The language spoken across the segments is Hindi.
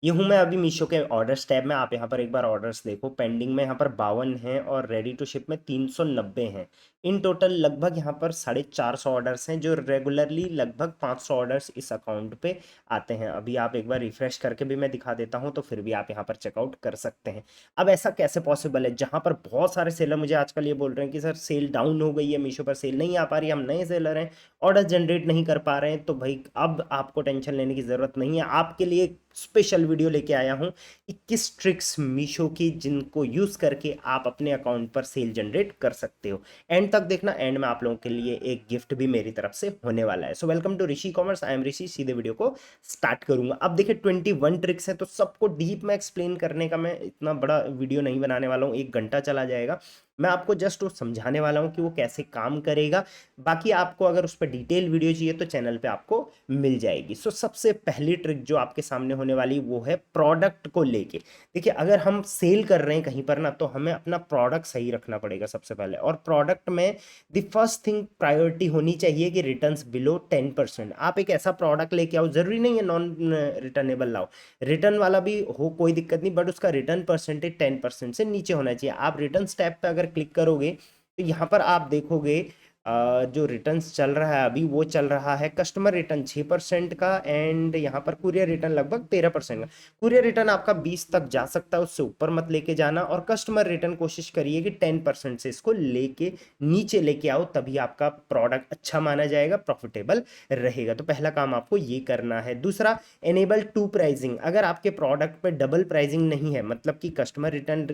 ये हूँ मैं अभी मीशो के ऑर्डर्स टैब में। आप यहाँ पर एक बार ऑर्डर्स देखो, पेंडिंग में यहाँ पर 52 हैं और रेडी टू शिप में 390 हैं। इन टोटल लगभग यहाँ पर 450 ऑर्डर्स हैं, जो रेगुलरली लगभग 500 ऑर्डर्स इस अकाउंट पे आते हैं। अभी आप एक बार रिफ्रेश करके भी मैं दिखा देता हूँ, तो फिर भी आप यहाँ पर चेकआउट कर सकते हैं। अब ऐसा कैसे पॉसिबल है, जहाँ पर बहुत सारे सेलर मुझे आजकल ये बोल रहे हैं कि सर सेल डाउन हो गई है, मीशो पर सेल नहीं आ पा रही है, हम नए सेलर हैं, ऑर्डर जनरेट नहीं कर पा रहे हैं। तो भाई अब आपको टेंशन लेने की ज़रूरत नहीं है। आपके लिए स्पेशल वीडियो लेके आया हूँ 21 ट्रिक्स मीशो की, जिनको यूज़ करके आप अपने अकाउंट पर सेल जनरेट कर सकते हो। एंड तक देखना, एंड में आप लोगों के लिए एक गिफ्ट भी मेरी तरफ से होने वाला है। So welcome to Rishi commerce, I am Rishi. सीधे वीडियो को स्टार्ट करूंगा। अब देखिए 21 ट्रिक्स है, तो सबको डीप में एक्सप्लेन करने का मैं इतना बड़ा वीडियो नहीं बनाने वाला हूँ, 1 घंटा चला जाएगा। मैं आपको जस्ट वो समझाने वाला हूँ कि वो कैसे काम करेगा। बाकी आपको अगर उस पर डिटेल वीडियो चाहिए तो चैनल पे आपको मिल जाएगी। सो सबसे पहली ट्रिक जो आपके सामने होने वाली वो है प्रोडक्ट को लेके। देखिए अगर हम सेल कर रहे हैं कहीं पर ना, तो हमें अपना प्रोडक्ट सही रखना पड़ेगा सबसे पहले। और प्रोडक्ट में द फर्स्ट थिंग प्रायोरिटी होनी चाहिए कि रिटर्न्स बिलो 10%। आप एक ऐसा प्रोडक्ट लेके आओ, जरूरी नहीं है नॉन रिटर्नेबल लाओ, रिटर्न वाला भी हो कोई दिक्कत नहीं, बट उसका रिटर्न परसेंटेज 10% से नीचे होना चाहिए। आप रिटर्न टैब पे अगर क्लिक करोगे तो यहाँ पर आप देखोगे जो रिटर्न्स चल रहा है अभी, वो चल रहा है कस्टमर रिटर्न 6% का, एंड यहाँ पर कुरियर रिटर्न लगभग 13% का। कुरियर रिटर्न आपका 20 तक जा सकता है, उससे ऊपर मत लेके जाना। और कस्टमर रिटर्न कोशिश करिए कि 10% से इसको लेके नीचे लेके आओ, तभी आपका प्रोडक्ट अच्छा माना जाएगा, प्रॉफिटेबल रहेगा। तो पहला काम आपको ये करना है। दूसरा, एनेबल टू प्राइसिंग। अगर आपके प्रोडक्ट पे डबल प्राइसिंग नहीं है, मतलब कि कस्टमर रिटर्न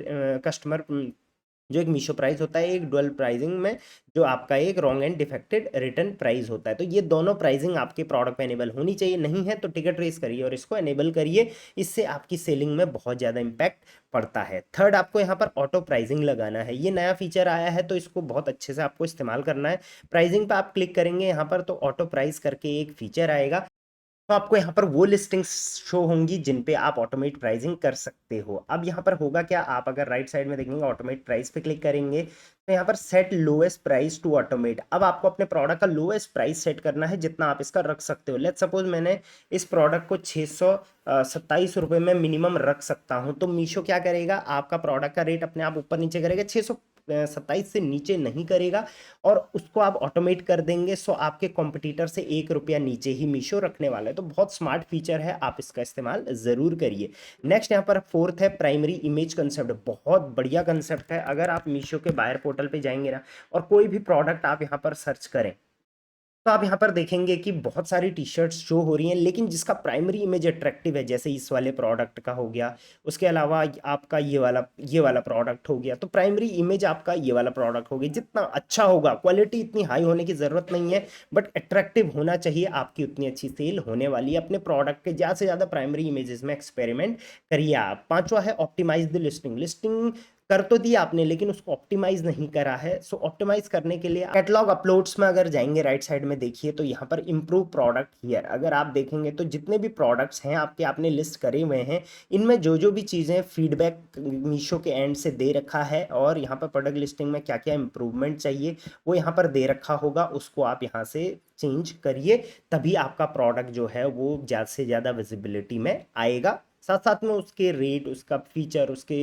कस्टमर जो एक मीशो प्राइस होता है, एक डुअल प्राइसिंग में जो आपका एक wrong and defected return price होता है, तो ये दोनों प्राइसिंग आपके प्रोडक्ट पे एनेबल होनी चाहिए। नहीं है तो टिकट रेस करिए और इसको एनेबल करिए, इससे आपकी सेलिंग में बहुत ज़्यादा इंपैक्ट पड़ता है। थर्ड, आपको यहाँ पर ऑटो प्राइसिंग लगाना है। ये नया फीचर आया है, तो इसको बहुत अच्छे से आपको इस्तेमाल करना है। प्राइसिंग पर आप क्लिक करेंगे यहाँ पर, तो ऑटो प्राइस करके एक फीचर आएगा। तो आपको यहाँ पर वो लिस्टिंग्स शो होंगी जिन पे आप ऑटोमेट प्राइसिंग कर सकते हो। अब यहाँ पर होगा क्या, आप अगर राइट साइड में देखेंगे ऑटोमेट प्राइस पे क्लिक करेंगे, तो यहाँ पर set lowest price to automate. अब आपको अपने प्रोडक्ट का लोएस्ट प्राइस सेट करना है, जितना आप इसका रख सकते हो। लेट्स सपोज मैंने इस प्रोडक्ट को 627 रुपये में मिनिमम रख सकता हूँ, तो मीशो क्या करेगा, आपका प्रोडक्ट का रेट अपने आप ऊपर नीचे करेगा, 627 से नीचे नहीं करेगा, और उसको आप ऑटोमेट कर देंगे। सो आपके कॉम्पिटिटर से 1 रुपया नीचे ही मीशो रखने वाला है। तो बहुत स्मार्ट फीचर है, आप इसका इस्तेमाल जरूर करिए। नेक्स्ट यहाँ पर फोर्थ है प्राइमरी इमेज कंसेप्ट। बहुत बढ़िया कंसेप्ट है। अगर आप मीशो के बायर पोर्टल पे जाएंगे ना, और कोई भी प्रोडक्ट आप यहाँ पर सर्च करें, तो आप यहाँ पर देखेंगे कि बहुत सारी टी शर्ट्स शो हो रही हैं, लेकिन जिसका प्राइमरी इमेज अट्रैक्टिव है, जैसे इस वाले प्रोडक्ट का हो गया, उसके अलावा आपका ये वाला प्रोडक्ट हो गया, तो प्राइमरी इमेज आपका ये वाला प्रोडक्ट हो गया। जितना अच्छा होगा, क्वालिटी इतनी हाई होने की ज़रूरत नहीं है, बट अट्रैक्टिव होना चाहिए, आपकी उतनी अच्छी सेल होने वाली है। अपने प्रोडक्ट के ज़्यादा से ज़्यादा प्राइमरी इमेजेस में एक्सपेरिमेंट करिए आप। पांचवा है ऑप्टिमाइज द लिस्टिंग। लिस्टिंग कर तो दी आपने, लेकिन उसको ऑप्टिमाइज नहीं करा है। सो ऑप्टिमाइज करने के लिए कैटलॉग अपलोड्स में अगर जाएंगे, राइट साइड में देखिए, तो यहाँ पर इंप्रूव प्रोडक्ट हियर अगर आप देखेंगे, तो जितने भी प्रोडक्ट्स हैं आपके, आपने लिस्ट करे हुए हैं, इनमें जो जो भी चीज़ें फीडबैक मीशो के एंड से दे रखा है, और यहाँ पर प्रोडक्ट लिस्टिंग में क्या क्या इंप्रूवमेंट चाहिए वो यहाँ पर दे रखा होगा, उसको आप यहाँ से चेंज करिए, तभी आपका प्रोडक्ट जो है वो ज़्यादा से ज़्यादा विजिबिलिटी में आएगा। साथ साथ में उसके रेट, उसका फीचर, उसके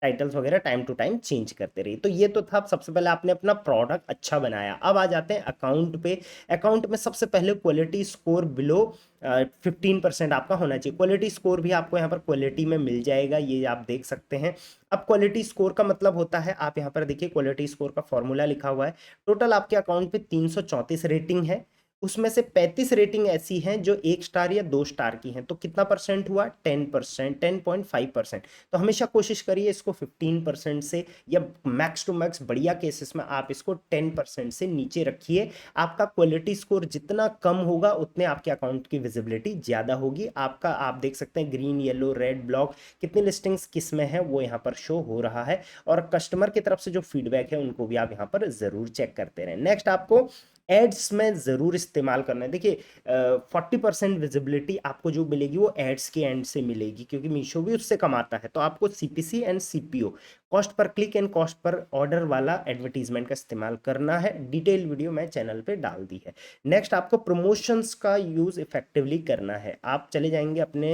टाइटल्स वगैरह टाइम टू टाइम चेंज करते रहिए। तो ये तो था, सबसे पहले आपने अपना प्रोडक्ट अच्छा बनाया। अब आ जाते हैं अकाउंट पे। अकाउंट में सबसे पहले क्वालिटी स्कोर बिलो 15% आपका होना चाहिए। क्वालिटी स्कोर भी आपको यहाँ पर क्वालिटी में मिल जाएगा, ये आप देख सकते हैं। अब क्वालिटी स्कोर का मतलब होता है, आप यहाँ पर देखिए क्वालिटी स्कोर का फॉर्मूला लिखा हुआ है। टोटल आपके अकाउंट पे 334 रेटिंग है, उसमें से 35 रेटिंग ऐसी हैं जो 1 स्टार या 2 स्टार की हैं। तो कितना परसेंट हुआ, 10%, 10.5%। तो हमेशा कोशिश करिए इसको 15% से, या मैक्स टू मैक्स बढ़िया केसेस में आप इसको 10% से नीचे रखिए। आपका क्वालिटी स्कोर जितना कम होगा, उतने आपके अकाउंट की विजिबिलिटी ज़्यादा होगी। आपका आप देख सकते हैं ग्रीन, येलो, रेड ब्लॉक, कितनी लिस्टिंग्स किस में है वो यहाँ पर शो हो रहा है। और कस्टमर की तरफ से जो फीडबैक है उनको भी आप यहाँ पर ज़रूर चेक करते रहें। नेक्स्ट, आपको एड्स में ज़रूर इस्तेमाल करना है। देखिए 40% विजिबिलिटी आपको जो मिलेगी वो एड्स के एंड से मिलेगी, क्योंकि मीशो भी उससे कमाता है। तो आपको CPC and CPO, cost per click and cost per order वाला एडवर्टीजमेंट का इस्तेमाल करना है। डिटेल वीडियो मैं चैनल पे डाल दी है। नेक्स्ट, आपको प्रमोशंस का यूज़ इफेक्टिवली करना है। आप चले जाएंगे अपने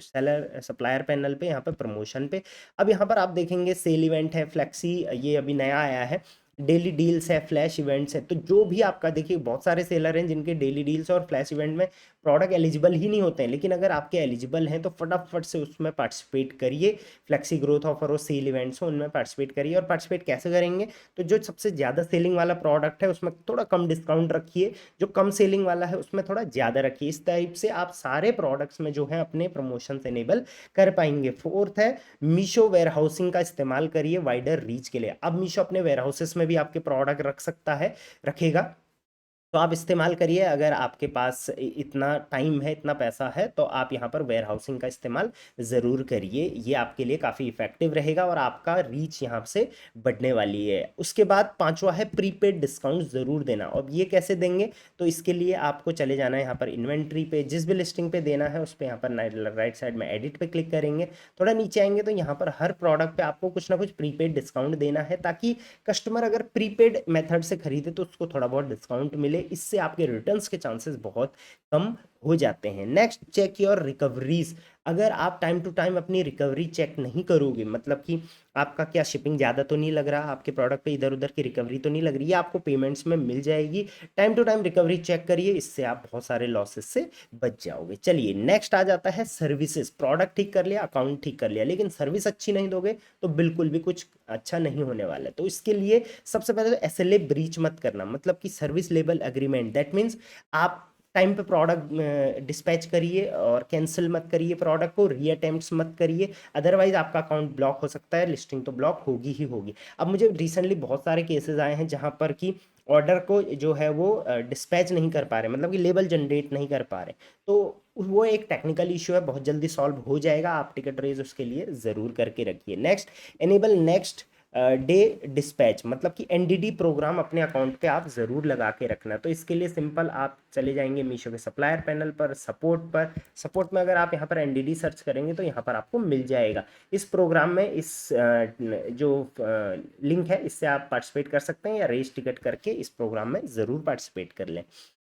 सेलर सप्लायर पैनल पे, यहाँ पे प्रमोशन पे। अब यहाँ पर आप देखेंगे सेल इवेंट है, फ्लेक्सी ये अभी नया आया है, डेली डील्स है, फ्लैश इवेंट्स है। तो जो भी आपका, देखिए बहुत सारे सेलर हैं जिनके डेली डील्स और फ्लैश इवेंट में प्रोडक्ट एलिजिबल ही नहीं होते हैं, लेकिन अगर आपके एलिजिबल हैं तो फटाफट से उसमें पार्टिसिपेट करिए। फ्लेक्सी ग्रोथ ऑफर हो, सेल इवेंट्स हो, उनमें पार्टिसिपेट करिए। और पार्टिसिपेट कैसे करेंगे, तो जो सबसे ज़्यादा सेलिंग वाला प्रोडक्ट है उसमें थोड़ा कम डिस्काउंट रखिए, जो कम सेलिंग वाला है उसमें थोड़ा ज़्यादा रखिए। इस टाइप से आप सारे प्रोडक्ट्स में जो है अपने प्रमोशन एनेबल कर पाएंगे। फोर्थ है, मीशो वेयर हाउसिंग का इस्तेमाल करिए वाइडर रीच के लिए। अब मीशो अपने वेयर हाउसेस में भी आपके प्रोडक्ट रख सकता है, रखेगा। तो आप इस्तेमाल करिए। अगर आपके पास इतना टाइम है, इतना पैसा है, तो आप यहाँ पर वेयर हाउसिंग का इस्तेमाल ज़रूर करिए। ये आपके लिए काफ़ी इफेक्टिव रहेगा और आपका रीच यहाँ से बढ़ने वाली है। उसके बाद पांचवा है, प्रीपेड डिस्काउंट ज़रूर देना। अब ये कैसे देंगे, तो इसके लिए आपको चले जाना है यहाँ पर इन्वेंट्री पे, जिस भी लिस्टिंग पे देना है उस पर यहाँ पर राइट साइड में एडिट पे क्लिक करेंगे। थोड़ा नीचे आएंगे तो यहाँ पर हर प्रोडक्ट पे आपको कुछ ना कुछ प्रीपेड डिस्काउंट देना है, ताकि कस्टमर अगर प्रीपेड मेथड से खरीदे तो उसको थोड़ा बहुत डिस्काउंट मिले। इससे आपके रिटर्न्स के चांसेस बहुत कम हो जाते हैं। Next, check your recoveries. अगर आप टाइम टू टाइम अपनी रिकवरी चेक नहीं करोगे, मतलब कि आपका क्या शिपिंग ज़्यादा तो नहीं लग रहा, आपके प्रोडक्ट पे इधर उधर की रिकवरी तो नहीं लग रही है, आपको पेमेंट्स में मिल जाएगी। Time to time recovery check करिए, इससे आप बहुत सारे लॉसेस से बच जाओगे। चलिए नेक्स्ट आ जाता है सर्विसेज। प्रोडक्ट ठीक कर लिया, अकाउंट ठीक कर लिया, लेकिन सर्विस अच्छी नहीं दोगे तो बिल्कुल भी कुछ अच्छा नहीं होने वाला है। तो इसके लिए सबसे पहले तो एसएलए ब्रीच मत करना, मतलब कि service level agreement. That means आप टाइम पे प्रोडक्ट डिस्पैच करिए और कैंसिल मत करिए, प्रोडक्ट को रीअटेम्प्ट्स मत करिए, अदरवाइज आपका अकाउंट ब्लॉक हो सकता है, लिस्टिंग तो ब्लॉक होगी ही होगी। अब मुझे रिसेंटली बहुत सारे केसेस आए हैं जहां पर कि ऑर्डर को जो है वो डिस्पैच नहीं कर पा रहे, मतलब कि लेबल जनरेट नहीं कर पा रहे। तो वो एक टेक्निकल इशू है, बहुत जल्दी सॉल्व हो जाएगा। आप टिकट रेज उसके लिए ज़रूर करके रखिए। Next, enable next day dispatch, मतलब कि एनडीडी प्रोग्राम अपने अकाउंट पे आप ज़रूर लगा के रखना। तो इसके लिए सिंपल आप चले जाएंगे मीशो के सप्लायर पैनल पर, सपोर्ट पर। सपोर्ट में अगर आप यहाँ पर एनडीडी सर्च करेंगे तो यहाँ पर आपको मिल जाएगा। इस प्रोग्राम में इस जो लिंक है इससे आप पार्टिसिपेट कर सकते हैं, या रेज टिकट करके इस प्रोग्राम में ज़रूर पार्टिसिपेट कर लें।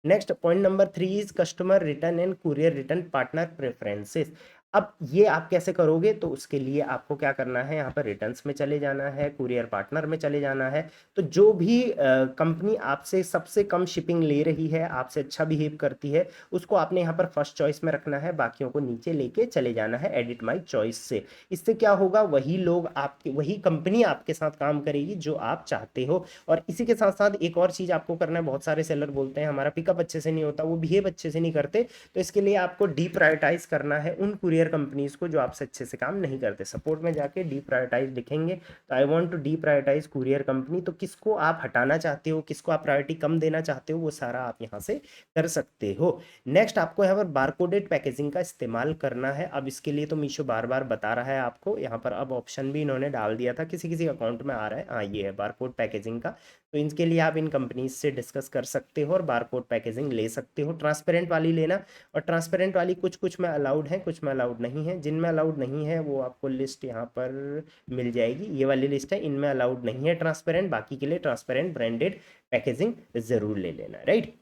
Next, point number 3 is customer return and courier return partner preferences. अब ये आप कैसे करोगे, तो उसके लिए आपको क्या करना है, यहाँ पर रिटर्न्स में चले जाना है, कुरियर पार्टनर में चले जाना है। तो जो भी कंपनी आपसे सबसे कम शिपिंग ले रही है, आपसे अच्छा बिहेव करती है, उसको आपने यहाँ पर फर्स्ट चॉइस में रखना है, बाकियों को नीचे लेके चले जाना है एडिट माई चॉइस से। इससे क्या होगा, वही लोग आपके, वही कंपनी आपके साथ काम करेगी जो आप चाहते हो। और इसी के साथ साथ एक और चीज़ आपको करना है, बहुत सारे सेलर बोलते हैं हमारा पिकअप अच्छे से नहीं होता, वो बिहेव अच्छे से नहीं करते, तो इसके लिए आपको डीप्रायोटाइज करना है उन कुरियर कंपनीज को जो आपसे अच्छे से काम नहीं करते। सपोर्ट में जाके डीप्रायोटाइज लिखेंगे तो I want to deprioritize courier company, तो किसको आप हटाना चाहते हो, किसको आप प्रायोरिटी कम देना चाहते हो, वो सारा आप यहाँ से कर सकते हो। नेक्स्ट, आपको यहाँ पर बारकोडेड पैकेजिंग का इस्तेमाल करना है। अब इसके लिए तो मीशो बार बार बता रहा है आपको, यहाँ पर अब ऑप्शन भी इन्होंने डाल दिया था, किसी किसी अकाउंट में आ रहा है, हाँ ये है बारकोड पैकेजिंग का। तो इनके लिए आप इन कंपनीज से डिस्कस कर सकते हो और बारकोड पैकेजिंग ले सकते हो। ट्रांसपेरेंट वाली लेना, और ट्रांसपेरेंट वाली कुछ कुछ में अलाउड है, कुछ में अलाउड नहीं है। जिनमें अलाउड नहीं है वो आपको लिस्ट यहाँ पर मिल जाएगी, ये वाली लिस्ट है, इनमें अलाउड नहीं है ट्रांसपेरेंट। बाकी के लिए ट्रांसपेरेंट ब्रांडेड पैकेजिंग जरूर ले लेना, राइट।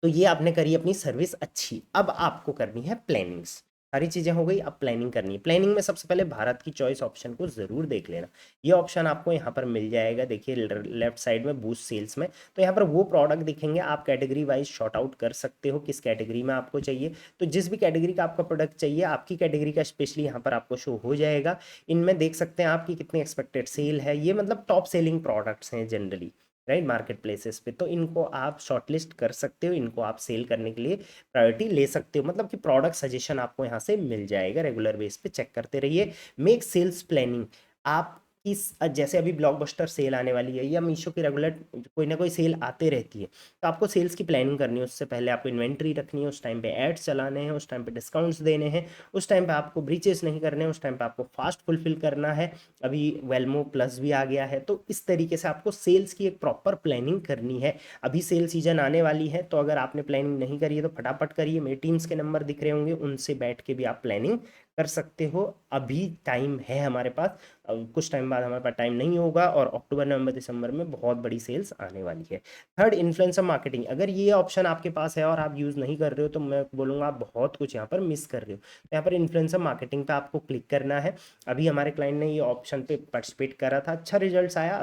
तो ये आपने करी अपनी सर्विस अच्छी। अब आपको करनी है प्लानिंग्स। सारी चीज़ें हो गई, अब प्लानिंग करनी है। प्लानिंग में सबसे पहले भारत की चॉइस ऑप्शन को ज़रूर देख लेना। ये ऑप्शन आपको यहाँ पर मिल जाएगा, देखिए लेफ्ट साइड में बूस्ट सेल्स में। तो यहाँ पर वो प्रोडक्ट दिखेंगे, आप कैटेगरी वाइज शॉर्ट आउट कर सकते हो किस कैटेगरी में आपको चाहिए। तो जिस भी कैटेगरी का आपका प्रोडक्ट चाहिए, आपकी कैटेगरी का स्पेशली यहाँ पर आपको शो हो जाएगा। इनमें देख सकते हैं आपकी कितनी एक्सपेक्टेड सेल है, ये मतलब टॉप सेलिंग प्रोडक्ट्स हैं जनरली, राइट, मार्केट प्लेसेस पे। तो इनको आप शॉर्टलिस्ट कर सकते हो, इनको आप सेल करने के लिए प्रायोरिटी ले सकते हो, मतलब कि प्रोडक्ट सजेशन आपको यहाँ से मिल जाएगा। रेगुलर बेस पे चेक करते रहिए। मेक सेल्स प्लानिंग, आप कि जैसे अभी ब्लॉकबस्टर सेल आने वाली है या मीशो की रेगुलर कोई ना कोई सेल आते रहती है, तो आपको सेल्स की प्लानिंग करनी है। उससे पहले आपको इन्वेंट्री रखनी है, उस टाइम पे एड्स चलाने हैं, उस टाइम पे डिस्काउंट्स देने हैं, उस टाइम पे आपको ब्रीचेस नहीं करने हैं, उस टाइम पे आपको फास्ट फुलफिल करना है। अभी वेलमो प्लस भी आ गया है, तो इस तरीके से आपको सेल्स की एक प्रॉपर प्लानिंग करनी है। अभी सेल सीजन आने वाली है, तो अगर आपने प्लानिंग नहीं करी है तो फटाफट करिए। मेरे टीम्स के नंबर दिख रहे होंगे, उनसे बैठ के भी आप प्लानिंग कर सकते हो। अभी टाइम है हमारे पास। अब कुछ टाइम बाद हमारे पास टाइम नहीं होगा, और अक्टूबर नवंबर दिसंबर में बहुत बड़ी सेल्स आने वाली है। Third, influencer marketing. अगर ये ऑप्शन आपके पास है और आप यूज़ नहीं कर रहे हो, तो मैं बोलूँगा आप बहुत कुछ यहाँ पर मिस कर रहे हो। तो यहाँ पर इन्फ्लुएंसर मार्केटिंग पे आपको क्लिक करना है। अभी हमारे क्लाइंट ने ये ऑप्शन पे पार्टिसिपेट करा था, अच्छा रिजल्ट आया।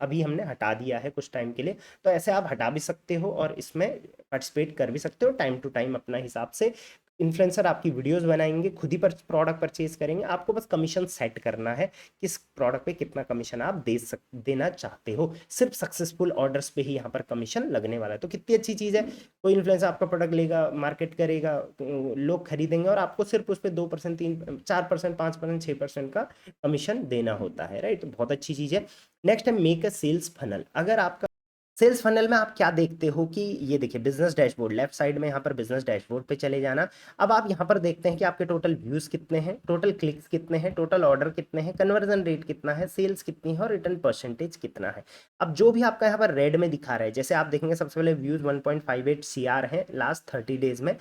अभी हमने हटा दिया है कुछ टाइम के लिए। तो ऐसे आप हटा भी सकते हो और इसमें पार्टिसिपेट कर भी सकते हो टाइम टू टाइम अपना हिसाब से। इन्फ्लुएंसर आपकी वीडियोस बनाएंगे, खुद ही पर प्रोडक्ट परचेज करेंगे, आपको बस कमीशन सेट करना है, किस प्रोडक्ट पे कितना कमीशन आप देना चाहते हो। सिर्फ सक्सेसफुल ऑर्डर्स पे ही यहाँ पर कमीशन लगने वाला है। तो कितनी अच्छी चीज़ है। कोई इन्फ्लुएंसर आपका प्रोडक्ट लेगा, मार्केट करेगा, तो लोग खरीदेंगे, और आपको सिर्फ उस पर 2%, 4%, 5%, 6% का कमीशन देना होता है, राइट। तो बहुत अच्छी चीज़ है। नेक्स्ट है मेक अ सेल्स फनल। अगर आपका सेल्स फनल में आप क्या देखते हो कि ये देखिए बिजनेस डैशबोर्ड, लेफ्ट साइड में यहाँ पर बिजनेस डैशबोर्ड पे चले जाना। अब आप यहाँ पर देखते हैं कि आपके टोटल व्यूज कितने हैं, टोटल क्लिक्स कितने हैं, टोटल ऑर्डर कितने हैं, कन्वर्जन रेट कितना है, सेल्स कितनी है, और रिटर्न परसेंटेज कितना है। अब जो भी आपका यहाँ पर रेड में दिखा रहा है, जैसे आप देखेंगे सबसे पहले व्यूज 1.58 CR है लास्ट 30 डेज में।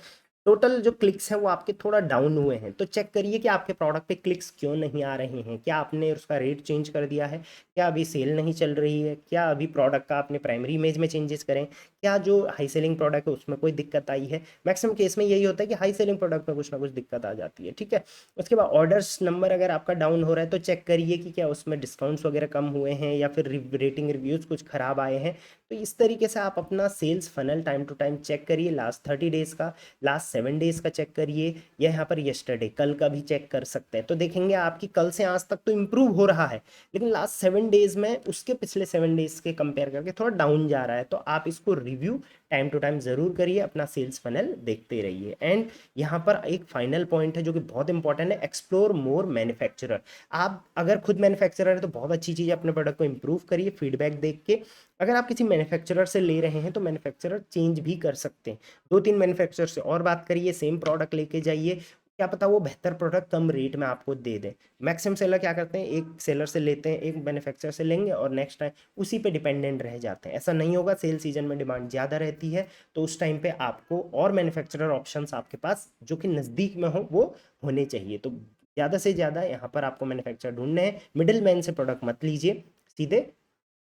टोटल जो क्लिक्स हैं वो आपके थोड़ा डाउन हुए हैं, तो चेक करिए कि आपके प्रोडक्ट पे क्लिक्स क्यों नहीं आ रहे हैं। क्या आपने उसका रेट चेंज कर दिया है, क्या अभी सेल नहीं चल रही है, क्या अभी प्रोडक्ट का आपने प्राइमरी इमेज में चेंजेस करें, क्या जो हाई सेलिंग प्रोडक्ट है उसमें कोई दिक्कत आई है। मैक्सिमम केस में यही होता है कि हाई सेलिंग प्रोडक्ट में कुछ ना कुछ दिक्कत आ जाती है, ठीक है। उसके बाद ऑर्डर्स नंबर अगर आपका डाउन हो रहा है, तो चेक करिए कि क्या उसमें डिस्काउंट्स वगैरह कम हुए हैं, या फिर रेटिंग रिव्यूज़ कुछ खराब आए हैं। तो इस तरीके से आप अपना sales funnel time to time check करिए। लास्ट 30 डेज़ का, लास्ट 7 डेज़ का चेक करिए, या यहाँ पर यस्टरडे कल का भी चेक कर सकते हैं। तो देखेंगे आपकी कल से आज तक तो इम्प्रूव हो रहा है, लेकिन लास्ट 7 डेज में उसके पिछले 7 डेज के कंपेयर करके थोड़ा डाउन जा रहा है। तो आप इसको रिव्यू टाइम टू टाइम जरूर करिए, अपना सेल्स फनल देखते रहिए। एंड यहाँ पर एक फाइनल पॉइंट है जो कि बहुत इंपॉर्टेंट है, एक्सप्लोर मोर मैन्युफैक्चरर। आप अगर खुद मैन्युफैक्चरर है तो बहुत अच्छी चीज़ है, अपने प्रोडक्ट को इंप्रूव करिए फीडबैक देख के। अगर आप किसी मैन्युफैक्चरर से ले रहे हैं तो मैन्युफैक्चरर चेंज भी कर सकते हैं। 2-3 मैन्युफैक्चरर से और बात करिए, सेम प्रोडक्ट लेके जाइए, क्या पता वो बेहतर प्रोडक्ट कम रेट में आपको दे दें। मैक्सिमम सेलर क्या करते हैं, एक सेलर से लेते हैं, एक मैन्युफैक्चरर से लेंगे और नेक्स्ट टाइम उसी पे डिपेंडेंट रह जाते हैं। ऐसा नहीं होगा, सेल सीजन में डिमांड ज़्यादा रहती है, तो उस टाइम पे आपको और मैन्युफैक्चरर ऑप्शंस आपके पास जो कि नज़दीक में हो वो होने चाहिए। तो ज़्यादा से ज़्यादा यहाँ पर आपको मैन्युफैक्चरर ढूंढने हैं, मिडिल मैन से प्रोडक्ट मत लीजिए, सीधे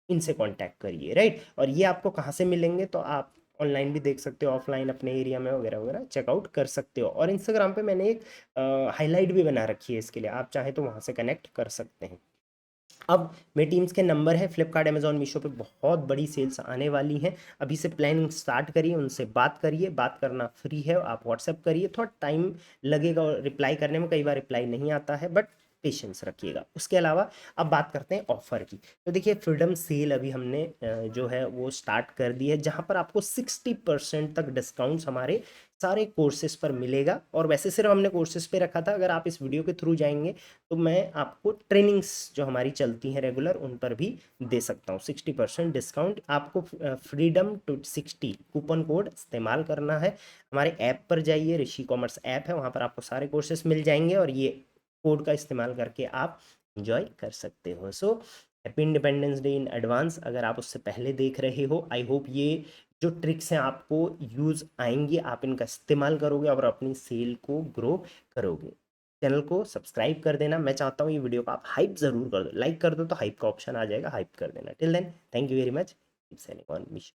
इनसे कांटेक्ट करिए, राइट। और ये आपको कहाँ से मिलेंगे, तो आप ऑनलाइन भी देख सकते हो, ऑफलाइन अपने एरिया में वगैरह वगैरह चेकआउट कर सकते हो। और इंस्टाग्राम पे मैंने एक हाईलाइट भी बना रखी है इसके लिए, आप चाहें तो वहाँ से कनेक्ट कर सकते हैं। अब मेरे टीम्स के नंबर है, फ्लिपकार्ट, अमेजॉन, मीशो पे बहुत बड़ी सेल्स आने वाली हैं। अभी से प्लानिंग स्टार्ट करिए, उनसे बात करिए, बात करना फ्री है, आप व्हाट्सएप करिए। थोड़ा टाइम लगेगा रिप्लाई करने में, कई बार रिप्लाई नहीं आता है, बट पेशेंस रखिएगा। उसके अलावा अब बात करते हैं ऑफर की। तो देखिए फ्रीडम सेल अभी हमने जो है वो स्टार्ट कर दी है, जहाँ पर आपको 60% तक डिस्काउंट्स हमारे सारे कोर्सेज पर मिलेगा। और वैसे सिर्फ हमने कोर्सेज पे रखा था, अगर आप इस वीडियो के थ्रू जाएंगे तो मैं आपको ट्रेनिंग्स जो हमारी चलती हैं रेगुलर उन पर भी दे सकता हूँ 60% डिस्काउंट। आपको फ्रीडम टू 60 कूपन कोड इस्तेमाल करना है। हमारे ऐप पर जाइए, ऋषि कॉमर्स ऐप है, वहाँ पर आपको सारे कोर्सेज मिल जाएंगे, और ये कोड का इस्तेमाल करके आप इंजॉय कर सकते हो। So happy independence day in advance. अगर आप उससे पहले देख रहे हो, आई होप ये जो ट्रिक्स हैं आपको यूज़ आएंगी, आप इनका इस्तेमाल करोगे और अपनी सेल को ग्रो करोगे। चैनल को सब्सक्राइब कर देना। मैं चाहता हूँ ये वीडियो को आप हाइप ज़रूर कर दो, लाइक कर दो तो हाइप का ऑप्शन आ जाएगा, हाइप कर देना। Till then, thank you very much, keep selling on mission.